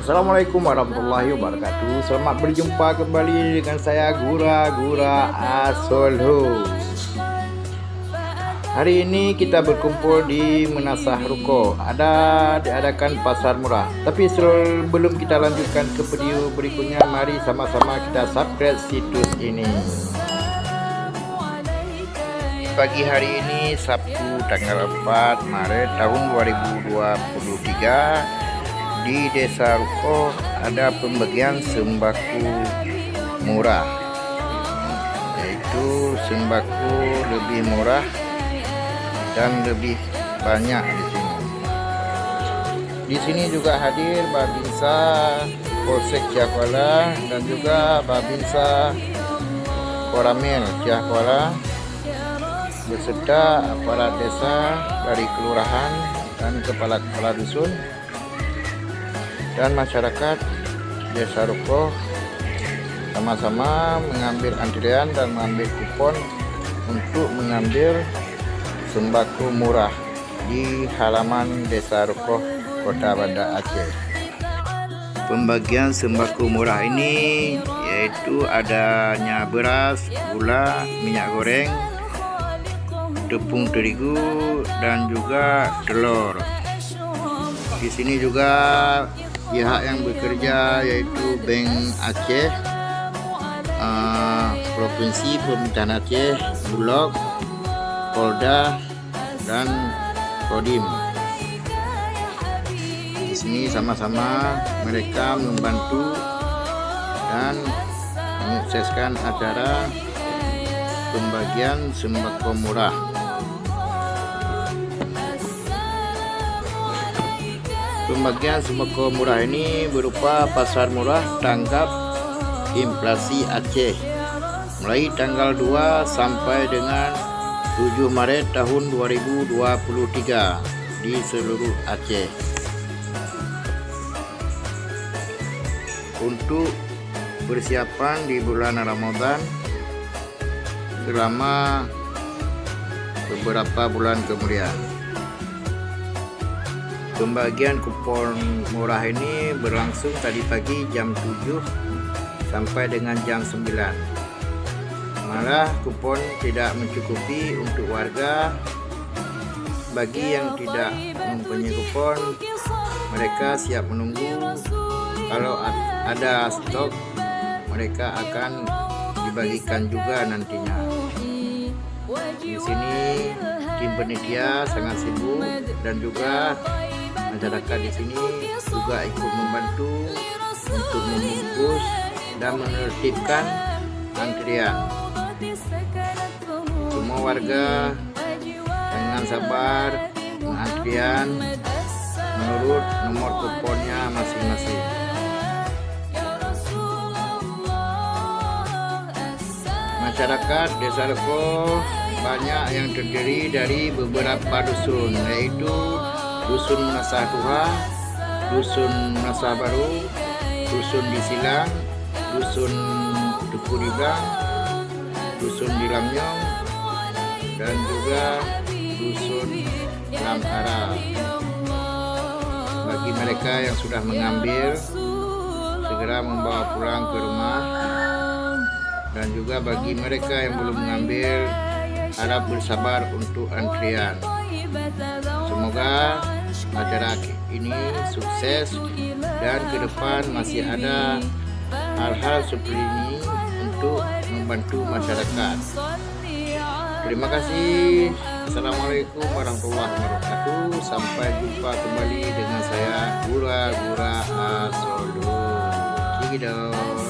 Assalamualaikum warahmatullahi wabarakatuh. Selamat berjumpa kembali dengan saya Gura Asolhu. Hari ini kita berkumpul di Menasah Ruko. Diadakan pasar murah. Tapi sebelum kita lanjutkan ke video berikutnya, mari sama-sama kita subscribe situs ini. Pagi hari ini Sabtu tanggal 4 Maret tahun 2023 di Desa Ruko ada pembagian sembako murah, yaitu sembako lebih murah dan lebih banyak di sini. Di sini juga hadir Babinsa Polsek Ciakuala dan juga Babinsa Koramil Ciakuala beserta aparat desa dari kelurahan dan kepala dusun dan masyarakat Desa Ruko sama-sama mengambil antrian dan mengambil kupon untuk mengambil sembako murah di halaman Desa Ruko, Kota Banda Aceh. Pembagian sembako murah ini yaitu adanya beras, gula, minyak goreng, tepung terigu dan juga telur. Di sini juga pihak yang bekerja yaitu Bank Aceh, Provinsi Pemerintahan Aceh, Bulog, Polda dan Kodim. Di sini sama-sama mereka membantu dan menyukseskan acara pembagian sembako murah. Pembagian sembako murah ini berupa pasar murah tanggap inflasi Aceh mulai tanggal 2 sampai dengan 7 Maret tahun 2023 di seluruh Aceh. Untuk persiapan di bulan Ramadan selama beberapa bulan kemudian. Pembagian kupon murah ini berlangsung tadi pagi jam 7 sampai dengan jam 9. Malah kupon tidak mencukupi untuk warga. Bagi yang tidak mempunyai kupon, mereka siap menunggu. Kalau ada stok, mereka akan dibagikan juga nantinya. Di sini tim panitia sangat sibuk dan juga masyarakat di sini juga ikut membantu untuk membungkus dan menertibkan antrian. Semua warga dengan sabar mengantrian menurut nomor kuponnya masing-masing. Masyarakat Desa Ruko banyak yang terdiri dari beberapa dusun, yaitu Dusun Menasah Tua, Dusun Menasah Baru, Dusun Disilang, Dusun Tuku Diblang, Dusun Dilamnyong, dan juga Dusun Lamara. Bagi mereka yang sudah mengambil, segera membawa pulang ke rumah, dan juga bagi mereka yang belum mengambil, harap bersabar untuk antrian. Semoga acara ini sukses dan ke depan masih ada hal-hal seperti ini untuk membantu masyarakat. Terima kasih. Assalamualaikum warahmatullahi wabarakatuh. Sampai jumpa kembali dengan saya Gura Asolhu. Cigido.